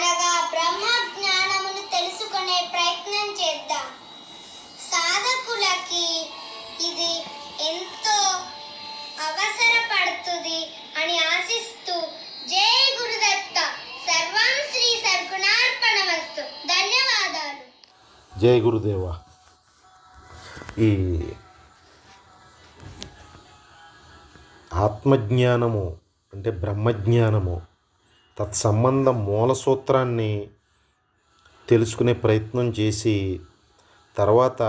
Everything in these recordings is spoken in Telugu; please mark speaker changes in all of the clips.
Speaker 1: అనగా బ్రహ్మ జ్ఞానమును తెలుసుకునే ప్రయత్నం చేద్దాం. సాధకులకి ఇది ఎంతో అవసరపడుతుంది అని ఆశిస్తూ జై గురుదత్త. సర్వం శ్రీ సద్గుణార్పణమస్తు. ధన్యవాదాలు.
Speaker 2: జై గురుదేవ. ఈ ఆత్మజ్ఞానము అంటే బ్రహ్మజ్ఞానము తత్సంబంధ మూల సూత్రాన్ని తెలుసుకునే ప్రయత్నం చేసి తర్వాత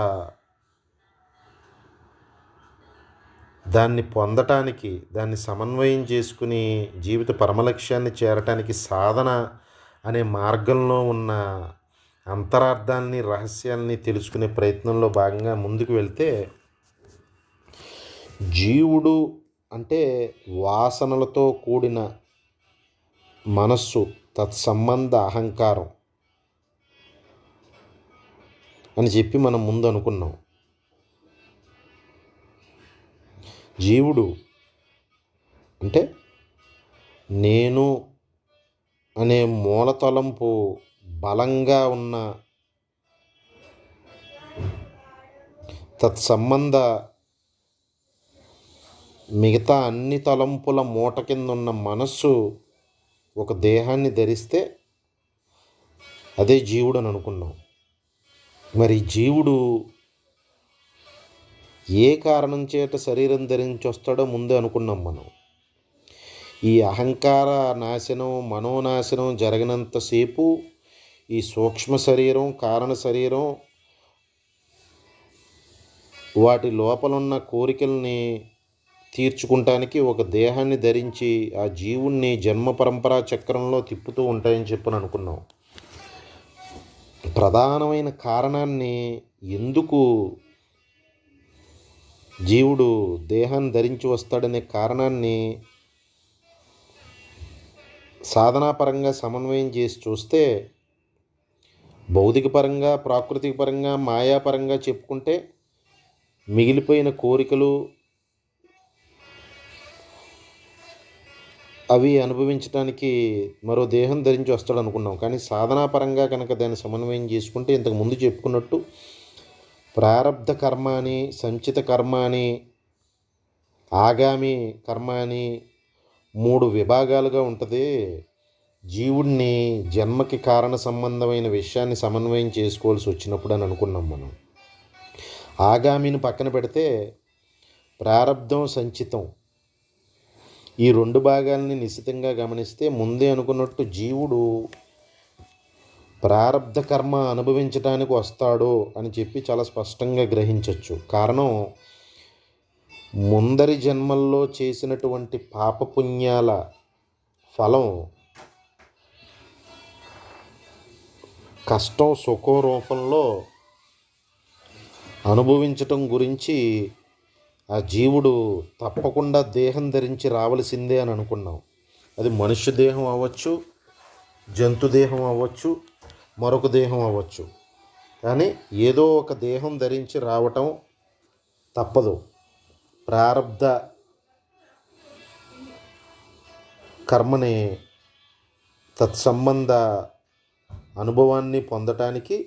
Speaker 2: దాన్ని పొందటానికి, దాన్ని సమన్వయం చేసుకుని జీవిత పరమలక్ష్యాన్ని చేరటానికి సాధన అనే మార్గంలో ఉన్న అంతరార్థాన్ని, రహస్యాల్ని తెలుసుకునే ప్రయత్నంలో భాగంగా ముందుకు వెళ్తే, జీవుడు అంటే వాసనలతో కూడిన మనస్సు, తత్సంబంధ అహంకారం అని చెప్పి మనం ముందు అనుకున్నాం. జీవుడు అంటే నేను అనే మూలతలంపు బలంగా ఉన్న తత్సంబంధ మిగతా అన్ని తలంపుల మూట కింద ఉన్న మనస్సు ఒక దేహాన్ని ధరిస్తే అదే జీవుడు అని అనుకున్నాం. మరి జీవుడు ఏ కారణం చేత శరీరం ధరించి వస్తాడో ముందే అనుకున్నాం మనం. ఈ అహంకార నాశనం, మనోనాశనం జరిగినంతసేపు ఈ సూక్ష్మ శరీరం, కారణ శరీరం వాటి లోపలున్న కోరికల్ని తీర్చుకుంటానికి ఒక దేహాన్ని ధరించి ఆ జీవుణ్ణి జన్మ పరంపరా చక్రంలో తిప్పుతూ ఉంటాయని చెప్పని అనుకున్నాం. ప్రధానమైన కారణాన్ని, ఎందుకు జీవుడు దేహాన్ని ధరించి వస్తాడనే కారణాన్ని సాధనాపరంగా సమన్వయం చేసి చూస్తే, భౌతిక పరంగా, ప్రాకృతిక పరంగా, మాయాపరంగా చెప్పుకుంటే మిగిలిపోయిన కోరికలు అవి అనుభవించడానికి మరో దేహం ధరించి వస్తాడు అనుకున్నాం. కానీ సాధనాపరంగా కనుక దాన్ని సమన్వయం చేసుకుంటే, ఇంతకు ముందు చెప్పుకున్నట్టు ప్రారబ్ధ కర్మ అని, సంచిత కర్మ అని, ఆగామి కర్మ అని 3 విభాగాలుగా ఉంటుంది. జీవుడిని జన్మకి కారణ సంబంధమైన విషయాన్ని సమన్వయం చేసుకోవాల్సి వచ్చినప్పుడు అని అనుకున్నాం మనం. ఆగామిని పక్కన పెడితే ప్రారబ్ధం, సంచితం ఈ 2 భాగాలని నిశితంగా గమనిస్తే ముందే అనుకున్నట్టు జీవుడు ప్రారబ్ధ కర్మ అనుభవించడానికి వస్తాడు అని చెప్పి చాలా స్పష్టంగా గ్రహించవచ్చు. కారణం, ముందరి జన్మల్లో చేసినటువంటి పాపపుణ్యాల ఫలం కష్టం, సుఖం రూపంలో అనుభవించటం గురించి ఆ జీవుడు తప్పకుండా దేహం ధరించి రావలసిందే అని అనుకున్నాం. అది మనుష్య దేహం అవ్వచ్చు, జంతు దేహం అవ్వచ్చు, మరొక దేహం అవ్వచ్చు. కానీ ఏదో ఒక దేహం ధరించి రావటం తప్పదు. ప్రారబ్ధ కర్మని, తత్సంబంధ అనుభవాన్ని పొందటానికి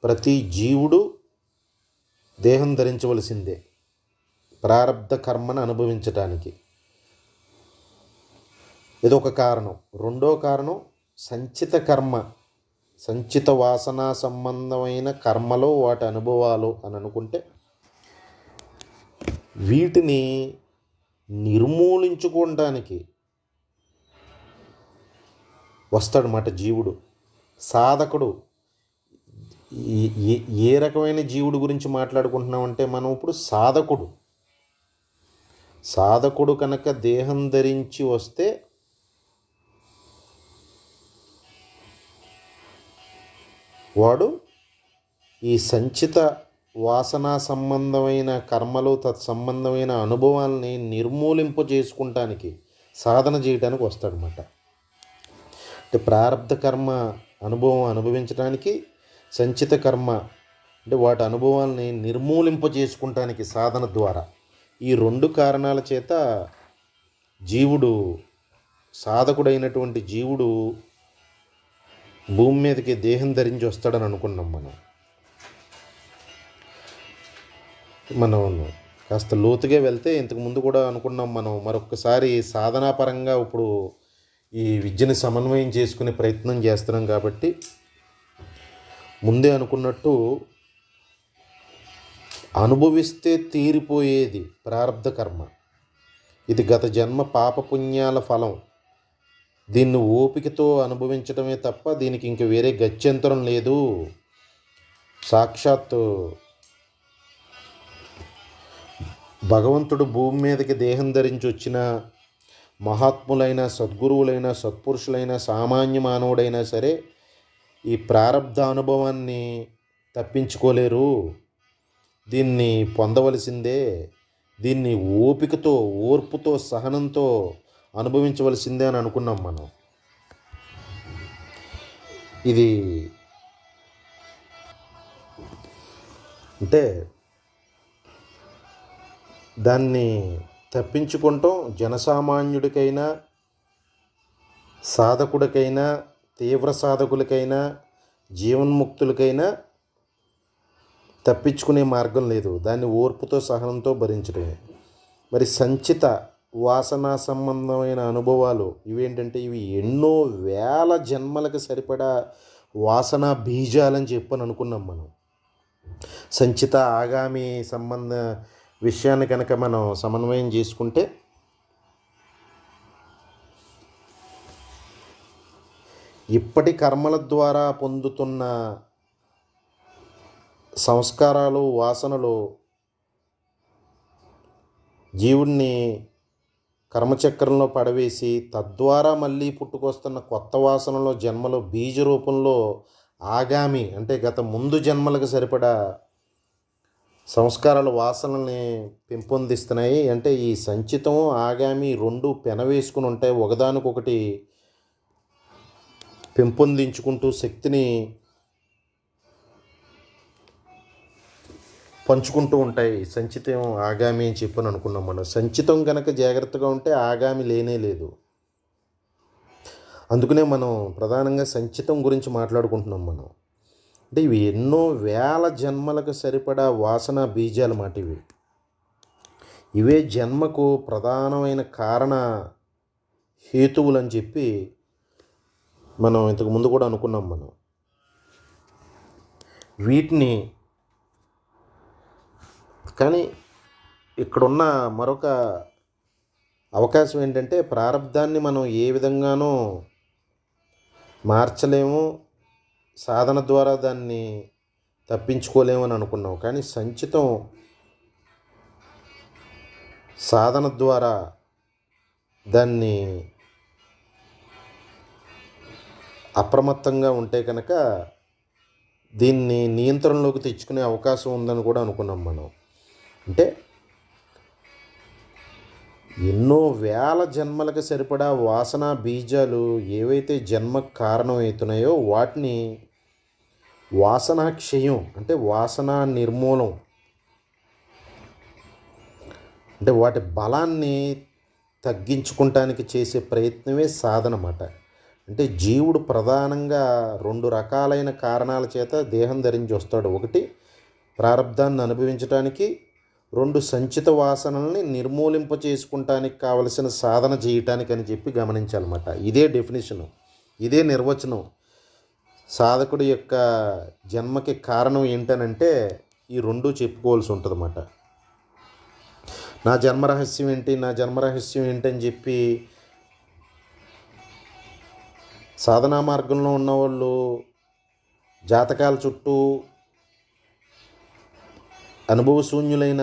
Speaker 2: ప్రతి జీవుడు దేహం ధరించవలసిందే, ప్రారబ్ధ కర్మను అనుభవించటానికి. ఇదొక కారణం. రెండో కారణం సంచిత కర్మ, సంచిత వాసన సంబంధమైన కర్మలో వాటి అనుభవాలు అని అనుకుంటే, వీటిని నిర్మూలించుకోవడానికి వస్తాడన్నమాట జీవుడు. సాధకుడు ఏ రకమైన జీవుడు గురించి మాట్లాడుకుంటున్నామంటే, మనం ఇప్పుడు సాధకుడు కనుక దేహం ధరించి వస్తే వాడు ఈ సంచిత వాసనా సంబంధమైన కర్మలు, తత్సంబంధమైన అనుభవాల్ని నిర్మూలింప చేసుకుంటానికి, సాధన చేయడానికి వస్తాడనమాట. అంటే ప్రారబ్ధ కర్మ అనుభవం అనుభవించడానికి, సంచిత కర్మ అంటే వాటి అనుభవాల్ని నిర్మూలింప చేసుకుంటానికి సాధన ద్వారా. ఈ 2 కారణాల చేత జీవుడు, సాధకుడైనటువంటి జీవుడు భూమి మీదకి దేహం ధరించి వస్తాడని అనుకున్నాం మనం కాస్త లోతుగా వెళ్తే ఇంతకు ముందు కూడా అనుకున్నాం మనం మరొకసారి సాధనాపరంగా ఇప్పుడు ఈ విద్యని సమన్వయం చేసుకునే ప్రయత్నం చేస్తున్నాం కాబట్టి ముందే అనుకున్నట్టు అనుభవిస్తే తీరిపోయేది ప్రారబ్ధ కర్మ. ఇది గత జన్మ పాపపుణ్యాల ఫలం. దీన్ని ఓపికతో అనుభవించడమే తప్ప దీనికి ఇంక వేరే గత్యంతరం లేదు. సాక్షాత్తు భగవంతుడు భూమి మీదకి దేహం ధరించి వచ్చిన మహాత్ములైన, సద్గురువులైన, సత్పురుషులైన, సామాన్య మానవుడైనా సరే ఈ ప్రారబ్ధ అనుభవాన్ని తప్పించుకోలేరు. దీన్ని పొందవలసిందే. దీన్ని ఓపికతో, ఓర్పుతో, సహనంతో అనుభవించవలసిందే అని అనుకున్నాం మనం. ఇది అంటే దాన్ని తప్పించుకుంటాం జనసామాన్యుడికైనా, సాధకుడికైనా, తీవ్ర సాధకులకైనా, జీవన్ముక్తులకైనా తప్పించుకునే మార్గం లేదు. దాన్ని ఓర్పుతో, సహనంతో భరించడమే. మరి సంచిత వాసనా సంబంధమైన అనుభవాలు ఇవేంటంటే ఇవి ఎన్నో వేల జన్మలకు సరిపడా వాసనా బీజాలని చెప్పని అనుకున్నాం మనం. సంచిత ఆగామి సంబంధ విషయాన్ని కనుక మనం సమన్వయం చేసుకుంటే ఇప్పటి కర్మల ద్వారా పొందుతున్న సంస్కారాలు, వాసనలు జీవుణ్ణి కర్మచక్రంలో పడవేసి తద్వారా మళ్ళీ పుట్టుకొస్తున్న కొత్త వాసనలో జన్మలో బీజ రూపంలో ఆగామి అంటే గత ముందు జన్మలకు సరిపడా సంస్కారాల వాసనల్ని పెంపొందిస్తున్నాయి. అంటే ఈ సంచితం, ఆగామి రెండు పెనవేసుకుని ఉంటాయి. ఒకదానికొకటి పెంపొందించుకుంటూ శక్తిని పంచుకుంటూ ఉంటాయి. సంచితం, ఆగామి అని చెప్పని అనుకున్నాం మనం. సంచితం కనుక జాగ్రత్తగా ఉంటే ఆగామి లేనే లేదు. అందుకనే మనం ప్రధానంగా సంచితం గురించి మాట్లాడుకుంటున్నాం మనం. అంటే ఇవి ఎన్నో వేల జన్మలకు సరిపడా వాసన బీజాలు మాట ఇవి. ఇవే జన్మకు ప్రధానమైన కారణ హేతువులు అని చెప్పి మనం ఇంతకు ముందు కూడా అనుకున్నాం మనం. వీటిని కానీ ఇక్కడున్న మరొక అవకాశం ఏంటంటే ప్రారంధాన్ని మనం ఏ విధంగానూ మార్చలేము, సాధన ద్వారా దాన్ని తప్పించుకోలేమని అనుకున్నాం. కానీ సంచితం సాధన ద్వారా దాన్ని అప్రమత్తంగా ఉంటే కనుక దీన్ని నియంత్రణలోకి తెచ్చుకునే అవకాశం ఉందని కూడా అనుకున్నాం మనం. అంటే ఎన్నో వేల జన్మలకు సరిపడా వాసనా బీజాలు ఏవైతే జన్మకు కారణమవుతున్నాయో వాటిని వాసనా క్షయం అంటే వాసనా నిర్మూలం అంటే వాటి బలాన్ని తగ్గించుకుంటానికి చేసే ప్రయత్నమే సాధన అన్నమాట. అంటే జీవుడు ప్రధానంగా రెండు రకాలైన కారణాల చేత దేహం ధరించి వస్తాడు. ఒకటి ప్రారబ్ధాన్ని అనుభవించడానికి, రెండు సంచిత వాసనల్ని నిర్మూలింప చేసుకుంటానికి కావలసిన సాధన చేయటానికి అని చెప్పి గమనించాలన్నమాట. ఇదే డెఫినేషను, ఇదే నిర్వచనం. సాధకుడి యొక్క జన్మకి కారణం ఏంటనంటే ఈ రెండు చెప్పుకోవాల్సి ఉంటుందన్నమాట. నా జన్మరహస్యం ఏంటి, నా జన్మరహస్యం ఏంటని చెప్పి సాధనా మార్గంలో ఉన్నవాళ్ళు జాతకాల చుట్టూ అనుభవశూన్యులైన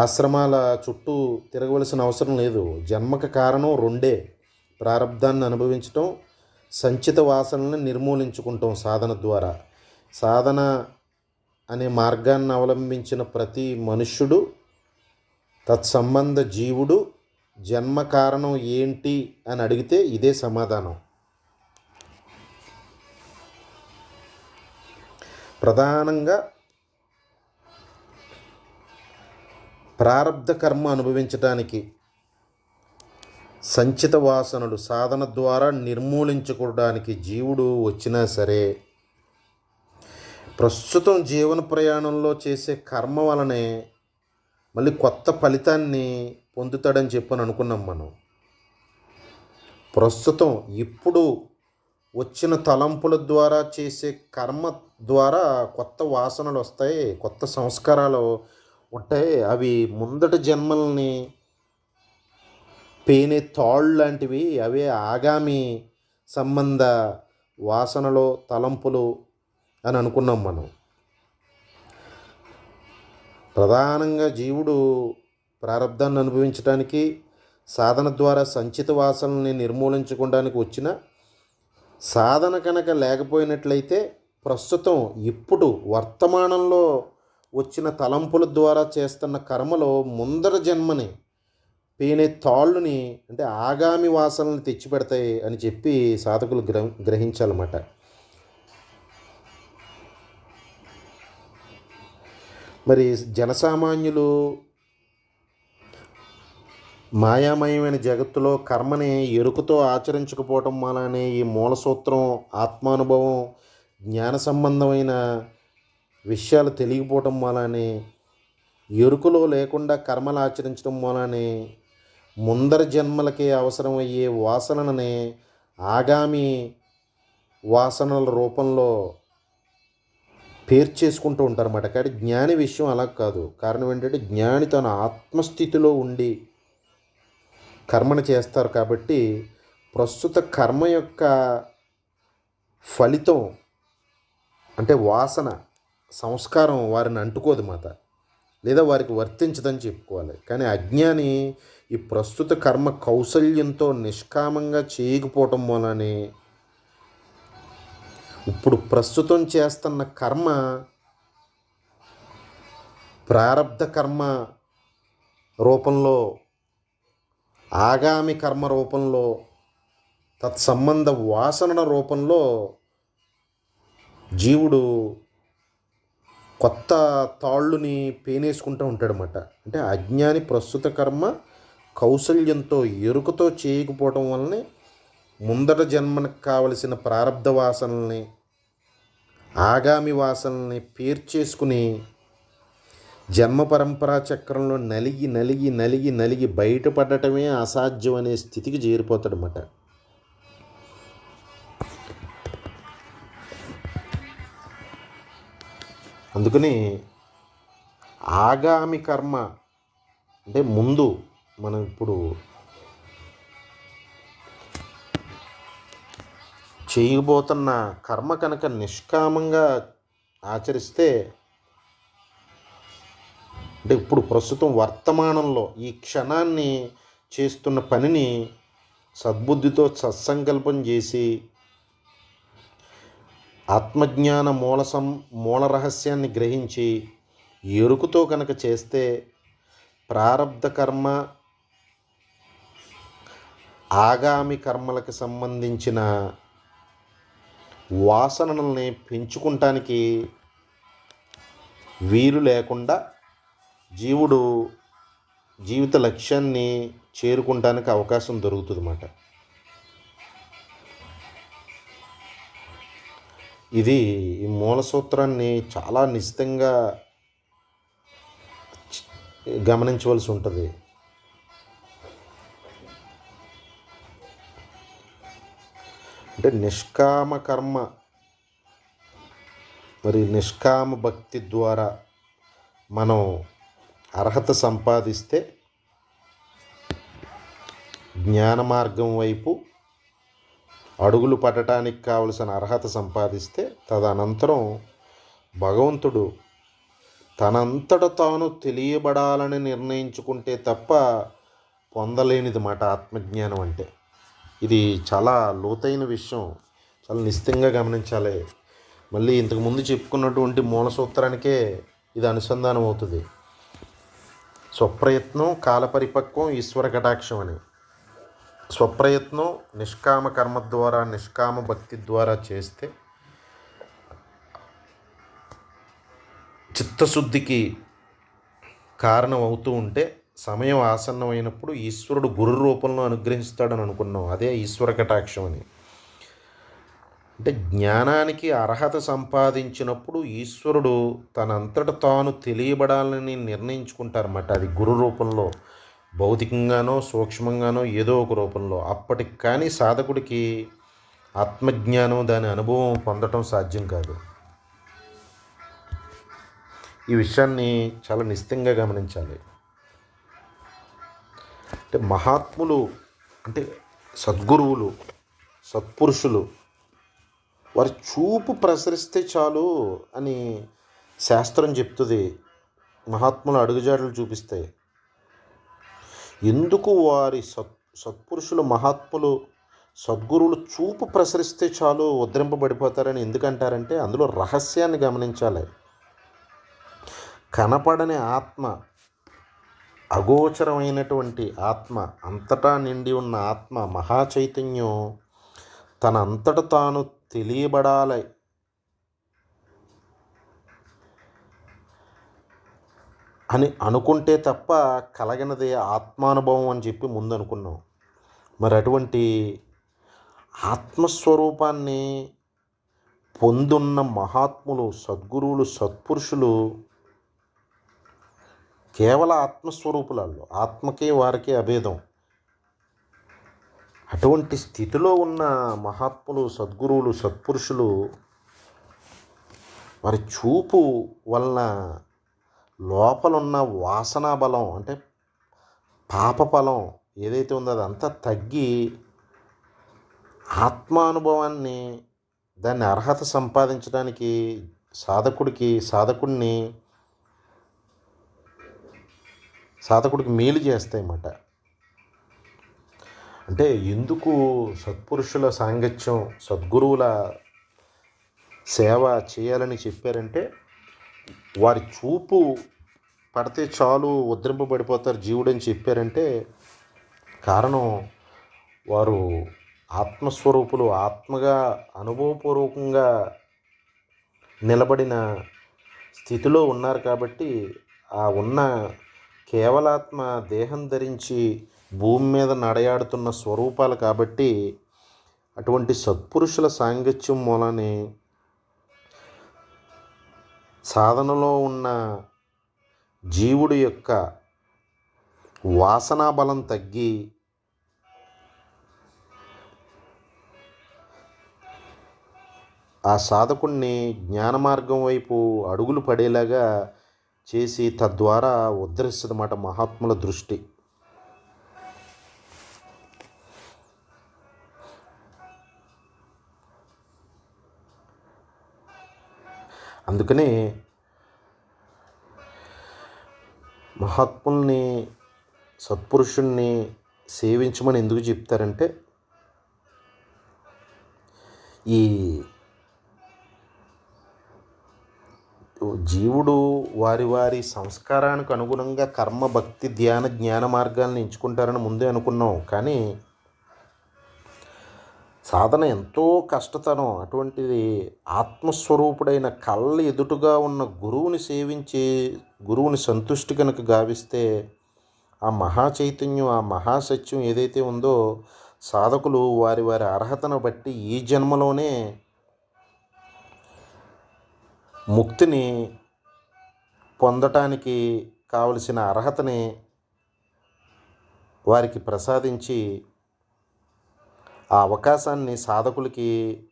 Speaker 2: ఆశ్రమాల చుట్టూ తిరగవలసిన అవసరం లేదు. జన్మకు కారణం రెండే: ప్రారబ్ధాన్ని అనుభవించటం, సంచిత వాసనలను నిర్మూలించుకుంటాం సాధన ద్వారా. సాధన అనే మార్గాన్ని అవలంబించిన ప్రతి మనుష్యుడు, తత్సంబంధ జీవుడు జన్మ కారణం ఏంటి అని అడిగితే ఇదే సమాధానం. ప్రధానంగా ప్రారబ్ధ కర్మ అనుభవించడానికి సంచిత వాసనలు సాధన ద్వారా నిర్మూలించుకోవడానికి జీవుడు వచ్చినా సరే, ప్రస్తుతం జీవన ప్రయాణంలో చేసే కర్మ వలనే మళ్ళీ కొత్త ఫలితాన్ని పొందుతాడని చెప్పని అనుకున్నాం మనం. ప్రస్తుతం ఇప్పుడు వచ్చిన తలంపుల ద్వారా చేసే కర్మ ద్వారా కొత్త వాసనలు వస్తాయి, కొత్త సంస్కారాలు ఉంటాయి. అవి ముందటి జన్మల్ని పేనే తాళ్ళు లాంటివి. అవే ఆగామి సంబంధ వాసనలు, తలంపులు అని అనుకున్నాం మనం. ప్రధానంగా జీవుడు ప్రారంధాన్ని అనుభవించడానికి, సాధన ద్వారా సంచిత వాసనల్ని నిర్మూలించుకోవడానికి వచ్చిన సాధన కనుక లేకపోయినట్లయితే, ప్రస్తుతం ఇప్పుడు వర్తమానంలో వచ్చిన తలంపుల ద్వారా చేస్తున్న కర్మలో ముందర జన్మని పేనే తాళ్ళుని, అంటే ఆగామి వాసనల్ని తెచ్చిపెడతాయి అని చెప్పి సాధకులు గ్రహించాలన్నమాట. మరి జనసామాన్యులు మాయామయమైన జగత్తులో కర్మని ఎరుకతో ఆచరించకపోవటం వలనే ఈ మూల సూత్రం, ఆత్మానుభవం, జ్ఞాన సంబంధమైన విషయాలు తెలియకపోవటం వలనే, ఎరుకలో లేకుండా కర్మలు ఆచరించడం వలనే ముందర జన్మలకి అవసరమయ్యే వాసనలని ఆగామి వాసనల రూపంలో పేర్చేసుకుంటూ ఉంటారన్నమాట. కానీ జ్ఞాని విషయం అలా కాదు. కారణం ఏంటంటే, జ్ఞాని తన ఆత్మస్థితిలో ఉండి కర్మను చేస్తారు కాబట్టి ప్రస్తుత కర్మ యొక్క ఫలితం అంటే వాసన, సంస్కారం వారిని అంటుకోదు మాట, లేదా వారికి వర్తించదని చెప్పుకోవాలి. కానీ అజ్ఞాని ఈ ప్రస్తుత కర్మ కౌశల్యంతో నిష్కామంగా చేయకపోవటం వలనే ఇప్పుడు ప్రస్తుతం చేస్తున్న కర్మ ప్రారబ్ధ కర్మ రూపంలో, ఆగామి కర్మ రూపంలో, తత్సంబంధ వాసనల రూపంలో జీవుడు కొత్త తాళ్ళుని పేనేసుకుంటూ ఉంటాడనమాట. అంటే అజ్ఞాని ప్రస్తుత కర్మ కౌశల్యంతో, ఎరుకతో చేయకపోవటం వలనే ముందట జన్మకు కావలసిన ప్రారబ్ధ వాసనల్ని, ఆగామి వాసనల్ని పేర్చేసుకుని జన్మ పరంపరా చక్రంలో నలిగి నలిగి నలిగి నలిగి బయటపడటమే అసాధ్యం అనే స్థితికి చేరిపోతాడనమాట. అందుకని ఆగామి కర్మ అంటే ముందు మనం ఇప్పుడు చేయబోతున్న కర్మ కనుక నిష్కామంగా ఆచరిస్తే, అంటే ఇప్పుడు ప్రస్తుతం వర్తమానంలో ఈ క్షణాన్ని చేస్తున్న పనిని సద్బుద్ధితో సత్సంకల్పం చేసి ఆత్మజ్ఞాన మూల రహస్యాన్ని గ్రహించి ఎరుకుతో కనుక చేస్తే ప్రారబ్ధ కర్మ, ఆగామి కర్మలకు సంబంధించిన వాసనల్ని పెంచుకుంటానికి వీలు లేకుండా జీవుడు జీవిత లక్ష్యాన్ని చేరుకుంటానికి అవకాశం దొరుకుతుంది అన్నమాట. ఇది ఈ మూల సూత్రాన్ని చాలా నిశ్చితంగా గమనించవలసి ఉంటుంది. అంటే నిష్కామ కర్మ మరి నిష్కామ భక్తి ద్వారా మనం అర్హత సంపాదిస్తే, జ్ఞాన మార్గం వైపు అడుగులు పడటానికి కావలసిన అర్హత సంపాదిస్తే, తదనంతరం భగవంతుడు తనంతట తాను తెలియబడాలని నిర్ణయించుకుంటే తప్ప పొందలేనిది మాట ఆత్మజ్ఞానం అంటే. ఇది చాలా లోతైన విషయం, చాలా నిశ్చితంగా గమనించాలి. మళ్ళీ ఇంతకుముందు చెప్పుకున్నటువంటి మూల సూత్రానికే ఇది అనుసంధానం అవుతుంది. స్వప్రయత్నం, కాలపరిపక్వం, ఈశ్వర కటాక్షం అని. స్వప్రయత్నం నిష్కామ కర్మ ద్వారా, నిష్కామ భక్తి ద్వారా చేస్తే చిత్తశుద్ధికి కారణం అవుతూ ఉంటే, సమయం ఆసన్నమైనప్పుడు ఈశ్వరుడు గురు రూపంలో అనుగ్రహిస్తాడని అనుకున్నాం. అదే ఈశ్వర కటాక్షం అని. అంటే జ్ఞానానికి అర్హత సంపాదించినప్పుడు ఈశ్వరుడు తనంతట తాను తెలియబడాలని నిర్ణయించుకుంటారన్నమాట. అది గురు రూపంలో, భౌతికంగానో సూక్ష్మంగానో ఏదో ఒక రూపంలో. అప్పటికి కానీ సాధకుడికి ఆత్మజ్ఞానం, దాని అనుభవం పొందటం సాధ్యం కాదు. ఈ విషయాన్ని చాలా నిశ్చితంగా గమనించాలి. అంటే మహాత్ములు, అంటే సద్గురువులు, సత్పురుషులు, వారి చూపు ప్రసరిస్తే చాలు అని శాస్త్రం చెప్తుంది. మహాత్ములు అడుగుజాడలు చూపిస్తాయి. ఎందుకు వారి సత్పురుషులు, మహాత్ములు, సద్గురువులు చూపు ప్రసరిస్తే చాలు ఉద్ధరింపబడిపోతారని ఎందుకంటారంటే అందులో రహస్యాన్ని గమనించాలి. కనపడని ఆత్మ, అగోచరమైనటువంటి ఆత్మ, అంతటా నిండి ఉన్న ఆత్మ, మహాచైతన్యం తన అంతట తాను తెలియబడాలి అని అనుకుంటే తప్ప కలగనదే ఆత్మానుభవం అని చెప్పి ముందు అనుకున్నాం. మరి అటువంటి ఆత్మస్వరూపాన్ని పొందున్న మహాత్ములు, సద్గురువులు, సత్పురుషులు కేవల ఆత్మస్వరూపులలో, ఆత్మకే వారికే అభేదం. అటువంటి స్థితిలో ఉన్న మహాత్ములు, సద్గురువులు, సత్పురుషులు వారి చూపు వలన లోపలున్న వాసనా బలం, అంటే పాప బలం ఏదైతే ఉందో అదంతా తగ్గి ఆత్మానుభవాన్ని, దాన్ని అర్హత సంపాదించడానికి సాధకుడికి మేలు చేస్తాయన్నమాట. అంటే ఎందుకు సత్పురుషుల సాంగత్యం, సద్గురువుల సేవ చేయాలని చెప్పారంటే వారి చూపు పడితే చాలు ఉద్ధరింపబడిపోతారు జీవుడని చెప్పారంటే కారణం వారు ఆత్మస్వరూపులు, ఆత్మగా అనుభవపూర్వకంగా నిలబడిన స్థితిలో ఉన్నారు. కాబట్టి ఆ ఉన్న కేవలాత్మ దేహం ధరించి భూమి మీద నడయాడుతున్న స్వరూపాలు కాబట్టి అటువంటి సత్పురుషుల సాంగత్యం మూలనే సాధనలో ఉన్న జీవుడి యొక్క వాసనా బలం తగ్గి ఆ సాధకుణ్ణి జ్ఞాన మార్గం వైపు అడుగులు పడేలాగా చేసి తద్వారా ఉద్ధరిస్తుందన్నమాట మహాత్ముల దృష్టి. అందుకని మహాత్ముల్ని, సత్పురుషుల్ని సేవించమని ఎందుకు చెప్తారంటే ఈ జీవుడు వారి సంస్కారానికి అనుగుణంగా కర్మ, భక్తి, ధ్యాన, జ్ఞాన మార్గాలను ఎంచుకుంటారని ముందే అనుకున్నాం. కానీ సాధన ఎంతో కష్టతరం. అటువంటిది ఆత్మస్వరూపుడైన కళ్ళ ఎదుటుగా ఉన్న గురువుని సంతుష్టి కనుక గావిస్తే ఆ మహాచైతన్యం, ఆ మహాసత్యం ఏదైతే ఉందో సాధకులు వారి అర్హతను బట్టి ఈ జన్మలోనే ముక్తిని పొందటానికి కావలసిన అర్హతని వారికి ప్రసాదించి ఆ అవకాశాన్ని సాధకులకి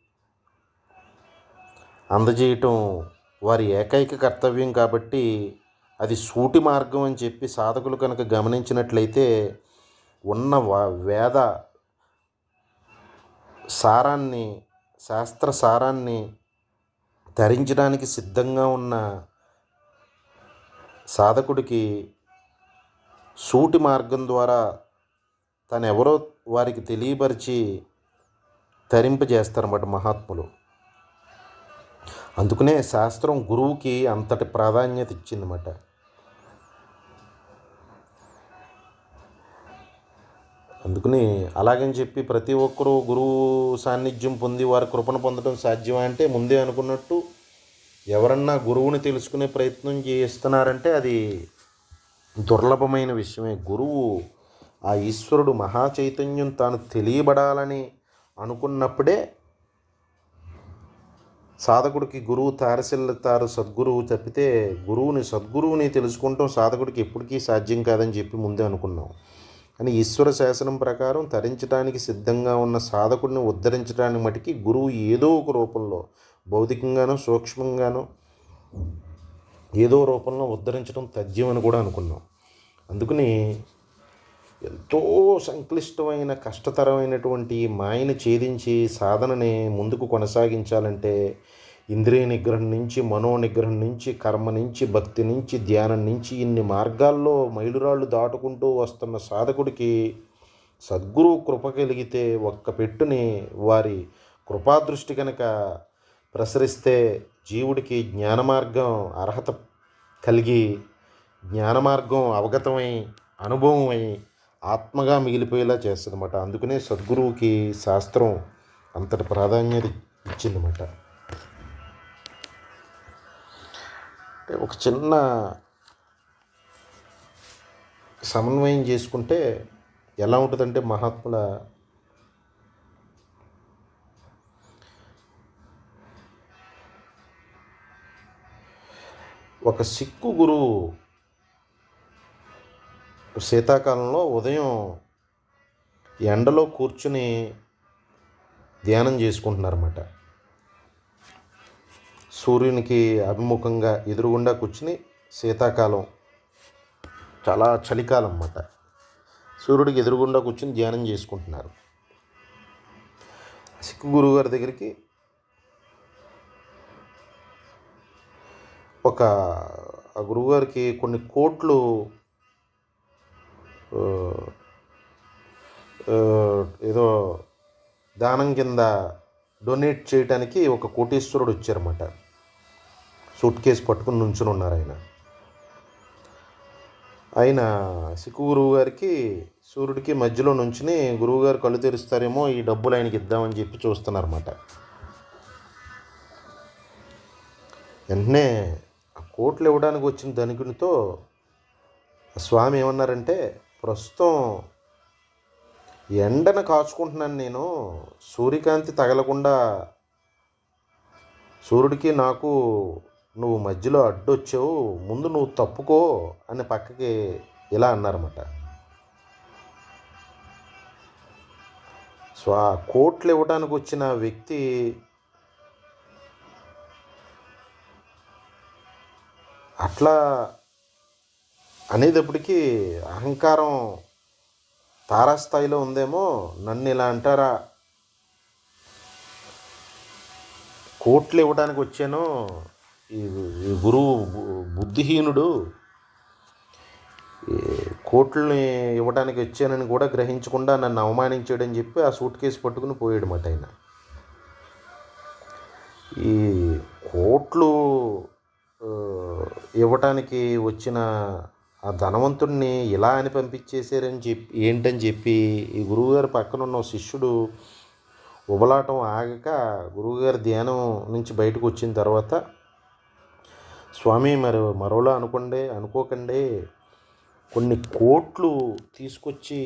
Speaker 2: అందజేయటం వారి ఏకైక కర్తవ్యం. కాబట్టి అది సూటి మార్గం అని చెప్పి సాధకులు కనుక గమనించినట్లయితే ఉన్న వేద సారాన్ని, శాస్త్ర సారాన్ని ధరించడానికి సిద్ధంగా ఉన్న సాధకుడికి సూటి మార్గం ద్వారా తనెవరో వారికి తెలియపరిచి తరింపజేస్తారన్నమాట మహాత్ములు. అందుకనే శాస్త్రం గురువుకి అంతటి ప్రాధాన్యత ఇచ్చిందన్నమాట. అందుకని అలాగని చెప్పి ప్రతి ఒక్కరూ గురువు సాన్నిధ్యం పొంది వారి కృపను పొందడం సాధ్యమా అంటే ముందే అనుకున్నట్టు ఎవరన్నా గురువుని తెలుసుకునే ప్రయత్నం చేస్తున్నారంటే అది దుర్లభమైన విషయమే. గురువు ఆ ఈశ్వరుడు మహా చైతన్యం తాను తెలియబడాలని అనుకున్నప్పుడే సాధకుడికి గురువు తారసిల్లుతారు. సద్గురువు తప్పితే సద్గురువుని తెలుసుకుంటాం సాధకుడికి ఎప్పటికీ సాధ్యం కాదని చెప్పి ముందే అనుకున్నాం. కానీ ఈశ్వర శాసనం ప్రకారం తరించడానికి సిద్ధంగా ఉన్న సాధకుడిని ఉద్ధరించడానికి మటుకి గురువు ఏదో ఒక రూపంలో, భౌతికంగానో సూక్ష్మంగానో ఏదో రూపంలో ఉద్ధరించడం తథ్యం అని కూడా అనుకున్నాం. అందుకని ఎంతో సంక్లిష్టమైన కష్టతరమైనటువంటి మాయని ఛేదించి సాధనని ముందుకు కొనసాగించాలంటే ఇంద్రియ నిగ్రహం నుంచి, మనో నిగ్రహం నుంచి, కర్మ నుంచి, భక్తి నుంచి, ధ్యానం నుంచి ఇన్ని మార్గాల్లో మైలురాళ్ళు దాటుకుంటూ వస్తున్న సాధకుడికి సద్గురువు కృప కలిగితే ఒక్క పెట్టుని వారి కృపాదృష్టి కనుక ప్రసరిస్తే జీవుడికి జ్ఞాన మార్గం అర్హత కలిగి జ్ఞాన మార్గం అవగతమై అనుభవమై ఆత్మగా మిగిలిపోయేలా చేస్తుందన్నమాట. అందుకనే సద్గురువుకి శాస్త్రం అంతటి ప్రాధాన్యత ఇచ్చిందన్నమాట. ఒక చిన్న సమన్వయం చేసుకుంటే ఎలా ఉంటుందంటే, మహాత్ముల ఒక సిక్కు గురువు శీతాకాలంలో ఉదయం ఎండలో కూర్చుని ధ్యానం చేసుకుంటున్నారన్నమాట. సూర్యునికి అభిముఖంగా ఎదురుగుండా కూర్చుని, శీతాకాలం చాలా చలికాలం అన్నమాట, సూర్యుడికి ఎదురుగుండా కూర్చుని ధ్యానం చేసుకుంటున్నారు. సిక్కు గురువు గారి దగ్గరికి ఆ గురువుగారికి కొన్ని కోట్లు ఏదో దానం కింద డొనేట్ చేయడానికి ఒక కోటీశ్వరుడు వచ్చారన్నమాట. సూట్ కేసు పట్టుకుని నుంచుని ఉన్నారు ఆయన సిక్కు గురువు గారికి సూర్యుడికి మధ్యలో నుంచుని గురువుగారు కళ్ళు తెరుస్తారేమో ఈ డబ్బులు ఆయనకి ఇద్దామని చెప్పి చూస్తున్నారన్నమాట. వెంటనే ఆ కోట్లు ఇవ్వడానికి వచ్చిన ధనికునితో స్వామి ఏమన్నారంటే, ప్రస్తుతం ఎండను కాచుకుంటున్నాను నేను, సూర్యకాంతి తగలకుండా సూర్యుడికి నాకు నువ్వు మధ్యలో అడ్డొచ్చావు, ముందు నువ్వు తప్పుకో అని పక్కకి ఇలా అన్నారన్నమాట. సో ఆ కోట్లు ఇవ్వడానికి వచ్చిన వ్యక్తి అట్లా అనేటప్పటికీ అహంకారం తారాస్థాయిలో ఉందేమో, నన్ను ఇలా అంటారా, కోట్లు ఇవ్వడానికి వచ్చాను, ఈ గురువు బుద్ధిహీనుడు, కోట్లని ఇవ్వడానికి వచ్చానని కూడా గ్రహించకుండా నన్ను అవమానించాడని చెప్పి ఆ సూట్ కేసు పట్టుకుని పోయాడు మాట ఆయన. ఈ కోట్లు ఇవ్వటానికి వచ్చిన ఆ ధనవంతుడిని ఇలా అని పంపించేశారని చెప్పి ఏంటని చెప్పి ఈ గురువుగారి పక్కన ఉన్న శిష్యుడు ఉబలాటం ఆగక గురువుగారి ధ్యానం నుంచి బయటకు వచ్చిన తర్వాత, స్వామి మరోలా అనుకోకండి, కొన్ని కోట్లు తీసుకొచ్చి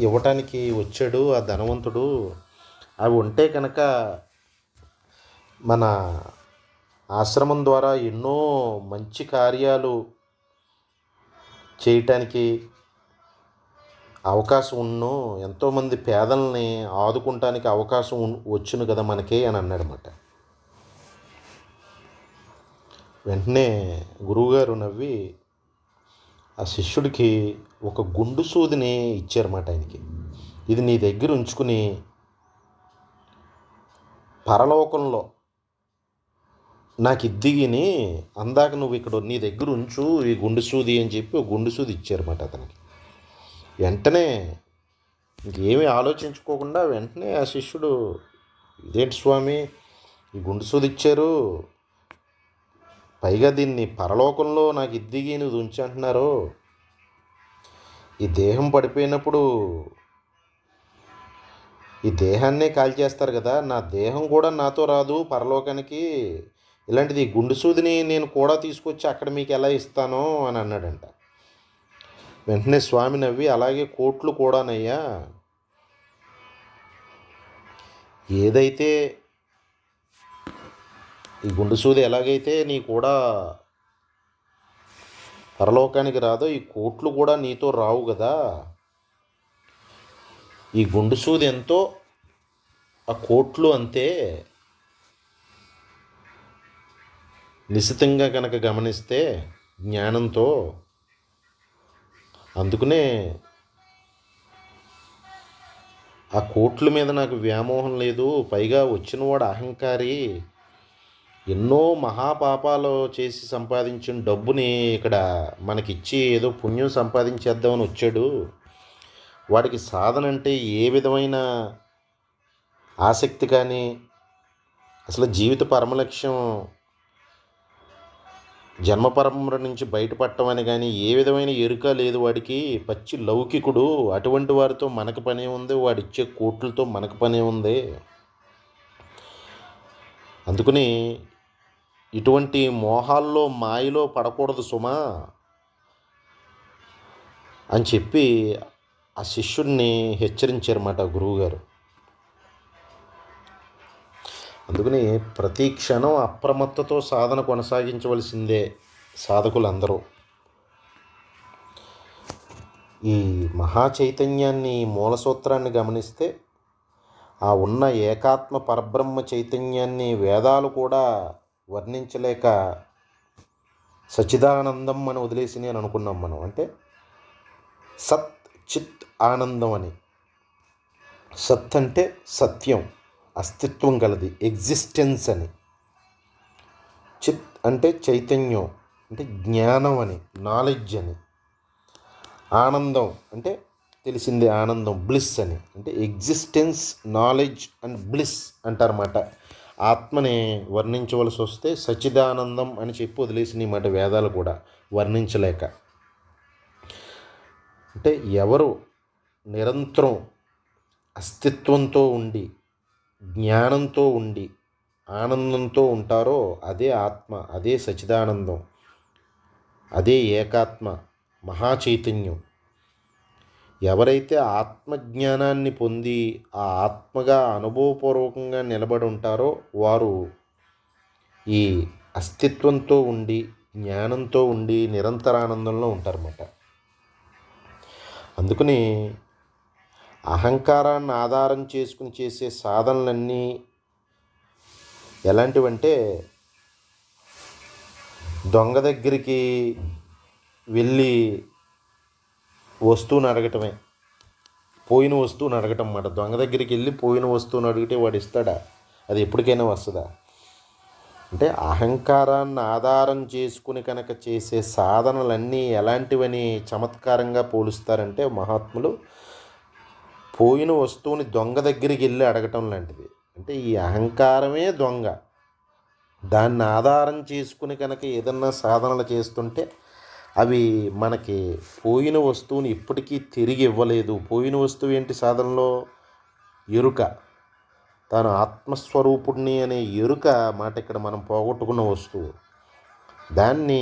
Speaker 2: ఇవ్వటానికి వచ్చాడు ఆ ధనవంతుడు, అవి ఉంటే కనుక మన ఆశ్రమం ద్వారా ఎన్నో మంచి కార్యాలు చేయటానికి అవకాశం ఉన్ను, ఎంతోమంది పేదల్ని ఆదుకుంటానికి అవకాశం వచ్చును కదా మనకి అని అన్నాడన్నమాట. వెంటనే గురువుగారు నవ్వి ఆ శిష్యుడికి ఒక గుండు సూదిని ఇచ్చారన్నమాట ఆయనకి. ఇది నీ దగ్గర ఉంచుకుని పరలోకంలో నాకు ఇద్దిగిని అందాక నువ్వు ఇక్కడ నీ దగ్గర ఉంచు ఈ గుండు సూది అని చెప్పి ఒక గుండు సూది ఇచ్చారన్నమాట అతనికి. వెంటనే ఇంకేమీ ఆలోచించుకోకుండా వెంటనే ఆ శిష్యుడు, ఇదేంటి స్వామి ఈ గుండు సూది ఇచ్చారు, పైగా దీన్ని పరలోకంలో నాకు ఇద్దిగి నువ్వు ఉంచి అంటున్నారు, ఈ దేహం పడిపోయినప్పుడు ఈ దేహాన్నే కాల్చేస్తారు కదా, నా దేహం కూడా నాతో రాదు పరలోకానికి, ఇలాంటిది గుండు సూదిని నేను కూడా తీసుకొచ్చి అక్కడ మీకు ఎలా ఇస్తాను అని అన్నాడంట. వెంటనే స్వామి నవ్వి, అలాగే కోట్లు కూడానయ్యా, ఏదైతే ఈ గుండు సూది ఎలాగైతే నీ కూడా పరలోకానికి రాదో, ఈ కోట్లు కూడా నీతో రావు కదా. ఈ గుండు సూది ఎంతో, ఆ కోట్లు అంతే. నిశితంగా కనుక గమనిస్తే జ్ఞానంతో. అందుకనే ఆ కోట్ల మీద నాకు వ్యామోహం లేదు. పైగా వచ్చినవాడు అహంకారి, ఎన్నో మహాపాపాలు చేసి సంపాదించిన డబ్బుని ఇక్కడ మనకిచ్చి ఏదో పుణ్యం సంపాదించేద్దామని వచ్చాడు. వాడికి సాధన అంటే ఏ విధమైన ఆసక్తి కానీ, అసలు జీవిత పరమలక్ష్యం జన్మ పరంపర నుంచి బయటపడటం అని కానీ ఏ విధమైన ఎరుక లేదు వాడికి. పచ్చి లౌకికుడు. అటువంటి వారితో మనకు పనే ఉంది, వాడిచ్చే కోట్లతో మనకు పనే ఉంది. అందుకని ఇటువంటి మోహాల్లో మాయలో పడకూడదు సుమా అని చెప్పి ఆ శిష్యుడిని హెచ్చరించారన్నమాట గురువుగారు. అందుకని ప్రతి క్షణం అప్రమత్తతో సాధన కొనసాగించవలసిందే సాధకులందరూ. ఈ మహా చైతన్యాన్ని, మూల సూత్రాన్ని గమనిస్తే ఆ ఉన్న ఏకాత్మ పరబ్రహ్మ చైతన్యాన్ని వేదాలు కూడా వర్ణించలేక సచ్చిదానందం అని వదిలేసి అని అనుకున్నాం మనం. అంటే సత్ చిత్ ఆనందం అని. సత్ అంటే సత్యం, అస్తిత్వం కలది, ఎగ్జిస్టెన్స్ అని. చిత్ అంటే చైతన్యం, అంటే జ్ఞానం అని, నాలెడ్జ్ అని. ఆనందం అంటే తెలిసిందే, ఆనందం, బ్లిస్ అని. అంటే ఎగ్జిస్టెన్స్, నాలెడ్జ్ అండ్ బ్లిస్ అంటారన్నమాట. ఆత్మని వర్ణించవలసి వస్తే సచ్చిదానందం అని చెప్పి వదిలేసిన మాట వేదాలు కూడా వర్ణించలేక. అంటే ఎవరు నిరంతరం అస్తిత్వంతో ఉండి, జ్ఞానంతో ఉండి, ఆనందంతో ఉంటారో అదే ఆత్మ, అదే సచ్చిదానందం, అదే ఏకాత్మ మహా చైతన్యం. ఎవరైతే ఆత్మజ్ఞానాన్ని పొంది ఆ ఆత్మగా అనుభవపూర్వకంగా నిలబడి ఉంటారో వారు ఈ అస్తిత్వంతో ఉండి, జ్ఞానంతో ఉండి నిరంతరానందంలో ఉంటారన్నమాట. అందుకని అహంకారాన్ని ఆధారం చేసుకుని చేసే సాధనలన్నీ ఎలాంటివంటే, దొంగ దగ్గరికి వెళ్ళి వస్తువుని అడగటమే, పోయిన వస్తువుని అడగటం అన్నమాట. దొంగ దగ్గరికి వెళ్ళి పోయిన వస్తువుని అడిగితే వాడు ఇస్తాడా? అది ఎప్పటికైనా వస్తుందా? అంటే అహంకారాన్ని ఆధారం చేసుకుని కనుక చేసే సాధనలన్నీ ఎలాంటివని చమత్కారంగా పోలుస్తారంటే మహాత్ములు, పోయిన వస్తువుని దొంగ దగ్గరికి వెళ్ళి అడగటం లాంటిది. అంటే ఈ అహంకారమే దొంగ. దాన్ని ఆధారం చేసుకుని కనుక ఏదన్నా సాధనలు చేస్తుంటే అవి మనకి పోయిన వస్తువుని ఇప్పటికీ తిరిగి ఇవ్వలేదు. పోయిన వస్తువు ఏంటి సాధనలో? ఎరుక. తాను ఆత్మస్వరూపుడిని అనే ఎరుక మాట ఇక్కడ మనం పోగొట్టుకున్న వస్తువు. దాన్ని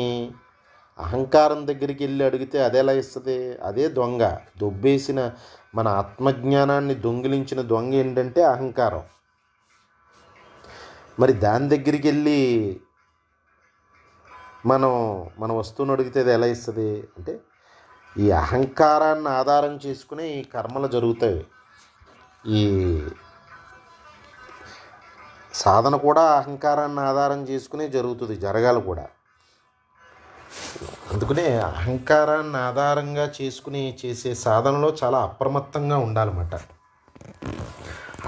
Speaker 2: అహంకారం దగ్గరికి వెళ్ళి అడిగితే అది ఎలా ఇస్తుంది? అదే దొంగ. దొబ్బేసిన మన ఆత్మజ్ఞానాన్ని దొంగిలించిన దొంగ ఏంటంటే అహంకారం. మరి దాని దగ్గరికి వెళ్ళి మన వస్తువుని అడిగితే అది ఎలా ఇస్తుంది? అంటే ఈ అహంకారాన్ని ఆధారం చేసుకుని ఈ కర్మలు జరుగుతాయి. ఈ సాధన కూడా అహంకారాన్ని ఆధారం చేసుకునే జరుగుతుంది, జరగాలి కూడా. అందుకనే అహంకారాన్ని ఆధారంగా చేసుకుని చేసే సాధనలో చాలా అప్రమత్తంగా ఉండాలన్నమాట.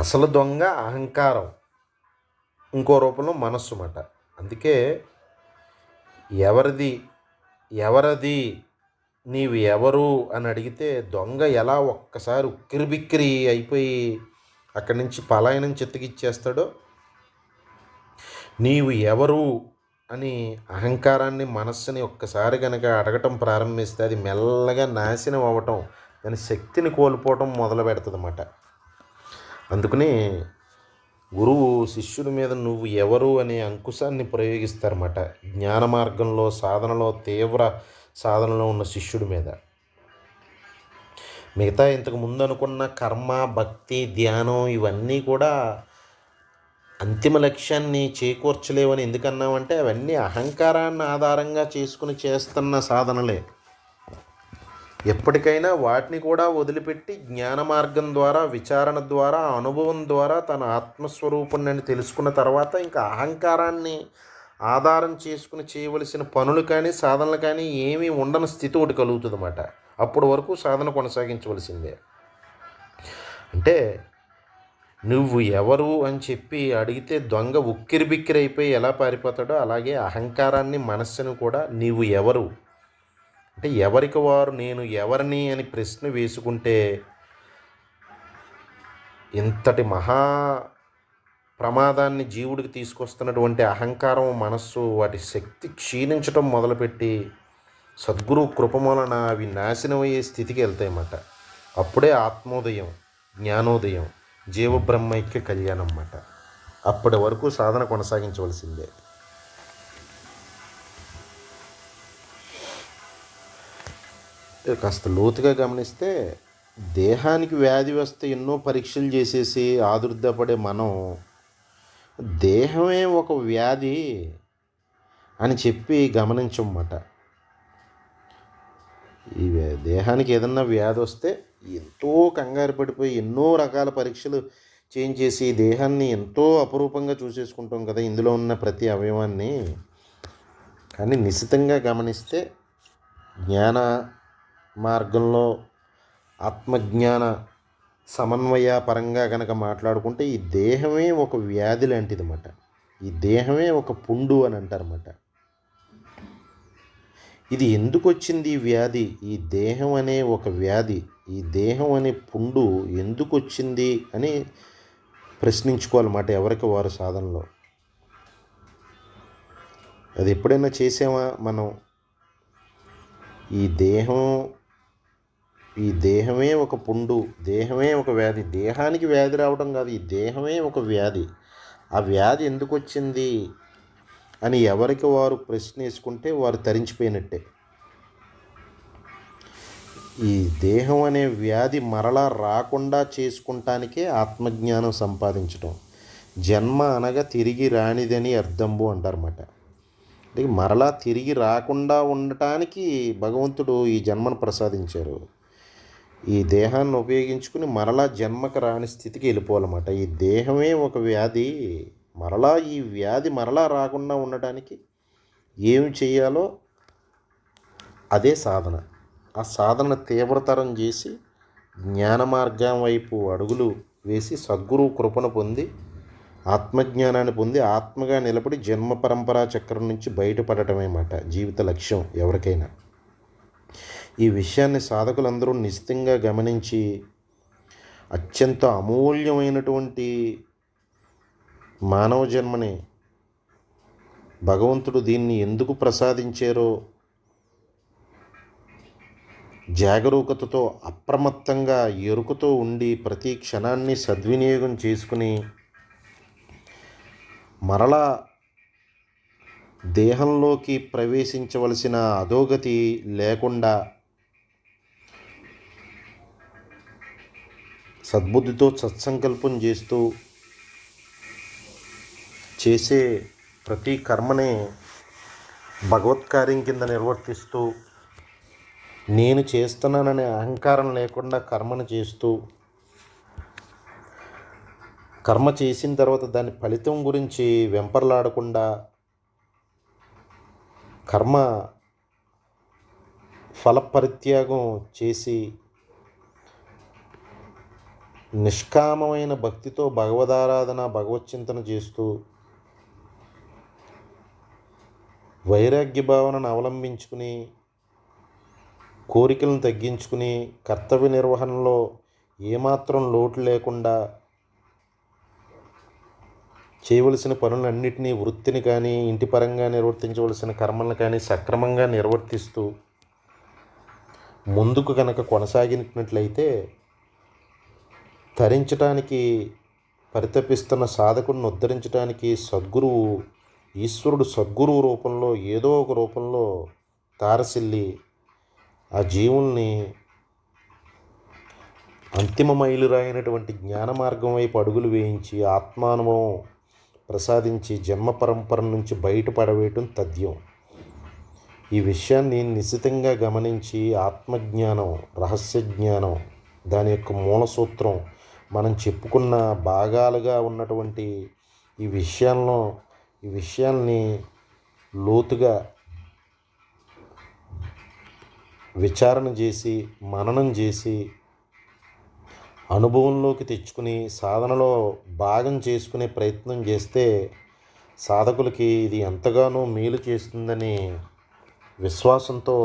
Speaker 2: అసలు దొంగ అహంకారం, ఇంకో రూపంలో మనస్సు అన్నమాట. అందుకే ఎవరది నీవు ఎవరు అని అడిగితే దొంగ ఎలా ఒక్కసారి ఉక్కిరిబిక్కిరి అయిపోయి అక్కడి నుంచి పలాయనం చిత్తగిచ్చేస్తాడో, నీవు ఎవరు అని అహంకారాన్ని, మనస్సుని ఒక్కసారి కనుక అడగటం ప్రారంభిస్తే అది మెల్లగా నాశనం అవ్వటం, దాని శక్తిని కోల్పోవటం మొదలు పెడుతుంది అన్నమాట. అందుకని గురువు శిష్యుడి మీద నువ్వు ఎవరు అనే అంకుశాన్ని ప్రయోగిస్తారన్నమాట. జ్ఞాన మార్గంలో, సాధనలో, తీవ్ర సాధనలో ఉన్న శిష్యుడి మీద. మిగతా ఇంతకు ముందు అనుకున్న కర్మ, భక్తి, ధ్యానం ఇవన్నీ కూడా అంతిమ లక్ష్యాన్ని చేకూర్చలేవని ఎందుకన్నామంటే అవన్నీ అహంకారాన్ని ఆధారంగా చేసుకుని చేస్తున్న సాధనలే. ఎప్పటికైనా వాటిని కూడా వదిలిపెట్టి జ్ఞాన మార్గం ద్వారా, విచారణ ద్వారా, అనుభవం ద్వారా తన ఆత్మస్వరూపుణ్ణి తెలుసుకున్న తర్వాత ఇంకా అహంకారాన్ని ఆధారం చేసుకుని చేయవలసిన పనులు కానీ, సాధనలు కానీ ఏమీ ఉండని స్థితి ఒకటి కలుగుతుంది అన్నమాట. అప్పటి వరకు సాధన కొనసాగించవలసిందే. అంటే నువ్వు ఎవరు అని చెప్పి అడిగితే దొంగ ఉక్కిరిబిక్కిరైపోయి ఎలా పారిపోతాడో అలాగే అహంకారాన్ని, మనస్సును కూడా నీవు ఎవరు అంటే ఎవరికి వారు నేను ఎవరిని అని ప్రశ్న వేసుకుంటే ఇంతటి మహా ప్రమాదాన్ని జీవుడికి తీసుకొస్తున్నటువంటి అహంకారం, మనస్సు వాటి శక్తి క్షీణించడం మొదలుపెట్టి సద్గురు కృప వలన అవి నాశనమయ్యే స్థితికి వెళ్తాయన్నమాట. అప్పుడే ఆత్మోదయం, జ్ఞానోదయం, జీవబ్రహ్మైక్య కళ్యాణం అన్నమాట. అప్పటి వరకు సాధన కొనసాగించవలసిందే. కాస్త లోతుగా గమనిస్తే దేహానికి వ్యాధి వస్తే ఎన్నో పరీక్షలు చేసేసి ఆదుర్దాపడే మనం దేహమే ఒక వ్యాధి అని చెప్పి గమనించమాట. ఈ దేహానికి ఏదన్నా వ్యాధి వస్తే ఎంతో కంగారు పడిపోయి ఎన్నో రకాల పరీక్షలు చేయించేసి దేహాన్ని ఎంతో అపురూపంగా చూసేసుకుంటాం కదా ఇందులో ఉన్న ప్రతి అవయవాన్ని. కానీ నిశితంగా గమనిస్తే జ్ఞాన మార్గంలో ఆత్మజ్ఞాన సమన్వయ పరంగా కనుక మాట్లాడుకుంటే ఈ దేహమే ఒక వ్యాధి లాంటిది అన్నమాట. ఈ దేహమే ఒక పుండు అని అంటారన్నమాట. ఇది ఎందుకు వచ్చింది ఈ వ్యాధి? ఈ దేహం అనే ఒక వ్యాధి, ఈ దేహం అనే పుండు ఎందుకు వచ్చింది అని ప్రశ్నించుకోవాలన్నమాట ఎవరికి వారు సాధనలో. అది ఎప్పుడైనా చేసామా మనం? ఈ దేహమే ఒక పుండు, దేహమే ఒక వ్యాధి. దేహానికి వ్యాధి రావడం కాదు, ఈ దేహమే ఒక వ్యాధి. ఆ వ్యాధి ఎందుకు వచ్చింది అని ఎవరికి వారు ప్రశ్న వేసుకుంటే వారు తరించిపోయినట్టే. ఈ దేహం అనే వ్యాధి మరలా రాకుండా చేసుకుంటానికే ఆత్మజ్ఞానం సంపాదించడం. జన్మ అనగా తిరిగి రానిదని అర్థంబు అంటారన్నమాట. అంటే మరలా తిరిగి రాకుండా ఉండటానికి భగవంతుడు ఈ జన్మను ప్రసాదించారు. ఈ దేహాన్ని ఉపయోగించుకుని మరలా జన్మకు రాని స్థితికి వెళ్ళిపోవాలన్నమాట. ఈ దేహమే ఒక వ్యాధి. మరలా ఈ వ్యాధి మరలా రాకుండా ఉండటానికి ఏమి చేయాలో అదే సాధన. ఆ సాధన తీవ్రతరం చేసి జ్ఞాన మార్గం వైపు అడుగులు వేసి సద్గురు కృపను పొంది ఆత్మజ్ఞానాన్ని పొంది ఆత్మగా నిలబడి జన్మ పరంపరా చక్రం నుంచి బయటపడటమే మాట జీవిత లక్ష్యం ఎవరికైనా. ఈ విషయాన్ని సాధకులందరూ నిశ్చితంగా గమనించి అత్యంత అమూల్యమైనటువంటి మానవ జన్మని భగవంతుడు దీన్ని ఎందుకు ప్రసాదించారో జాగరూకతతో అప్రమత్తంగా ఎరుకతో ఉండి ప్రతి క్షణాన్ని సద్వినియోగం చేసుకుని మరలా దేహంలోకి ప్రవేశించవలసిన అధోగతి లేకుండా సద్బుద్ధితో సత్సంకల్పం చేస్తూ చేసే ప్రతి కర్మనే భగవత్కార్యం కింద నిర్వర్తిస్తూ నేను చేస్తున్నాననే అహంకారం లేకుండా కర్మను చేస్తూ కర్మ చేసిన తర్వాత దాని ఫలితం గురించి వెంపర్లాడకుండా కర్మ ఫలపరిత్యాగం చేసి నిష్కామమైన భక్తితో భగవదారాధన భగవచ్చింతన చేస్తూ వైరాగ్య భావనను అవలంబించుకుని కోరికలను తగ్గించుకుని కర్తవ్య నిర్వహణలో ఏమాత్రం లోటు లేకుండా చేయవలసిన పనులన్నింటినీ వృత్తిని కానీ ఇంటి పరంగా నిర్వర్తించవలసిన కర్మలను కానీ సక్రమంగా నిర్వర్తిస్తూ ముందుకు కనుక కొనసాగినట్లయితే తరించడానికి పరితపిస్తున్న సాధకుడిని ఉద్ధరించడానికి సద్గురువు ఈశ్వరుడు సద్గురువు రూపంలో ఏదో ఒక రూపంలో తారసిల్లి ఆ జీవుల్ని అంతిమ మైలురాయినటువంటి జ్ఞాన మార్గం వైపు అడుగులు వేయించి ఆత్మానుభవం ప్రసాదించి జన్మ పరంపర నుంచి బయటపడవేయటం తథ్యం. ఈ విషయాన్ని నిశితంగా గమనించి ఆత్మజ్ఞానం, రహస్య జ్ఞానం, దాని యొక్క మూల సూత్రం, మనం చెప్పుకున్న భాగాలుగా ఉన్నటువంటి ఈ విషయాల్ని లోతుగా విచారణ చేసి, మననం చేసి, అనుభవంలోకి తెచ్చుకుని సాధనలో భాగం చేసుకునే ప్రయత్నం చేస్తే సాధకులకి ఇది ఎంతగానో మేలు చేస్తుందని విశ్వాసంతో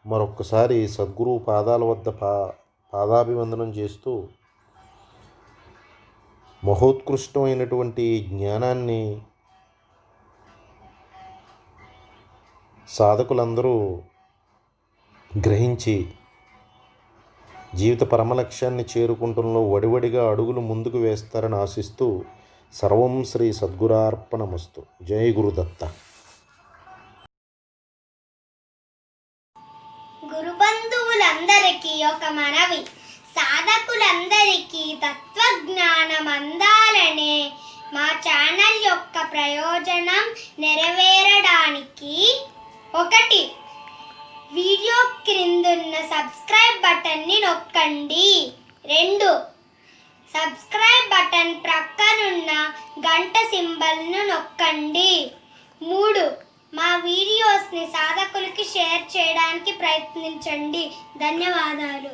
Speaker 2: మరొక్కసారి సద్గురువు పాదాల వద్ద పాదాభివందనం చేస్తూ మహోత్కృష్టమైనటువంటి జ్ఞానాన్ని సాధకులందరూ గ్రహించి జీవిత పరమలక్ష్యాన్ని చేరుకుంటంలో వడివడిగా అడుగులు ముందుకు వేస్తారని ఆశిస్తూ సర్వం శ్రీ సద్గురార్పణమస్తు. జై గురుదత్త.
Speaker 1: గురుబంధువులందరికీ ఒక మనవి. సాధకులందరికీ తత్వజ్ఞానం అందాలనే మా ఛానల్ యొక్క ప్రయోజనం నెరవేరడానికి 1. వీడియో క్రిందున్న సబ్స్క్రైబ్ బటన్ని నొక్కండి. 2. సబ్స్క్రైబ్ బటన్ ప్రక్కనున్న గంట సింబల్ను నొక్కండి. 3. మా వీడియోస్ని సాధకులకి షేర్ చేయడానికి ప్రయత్నించండి. ధన్యవాదాలు.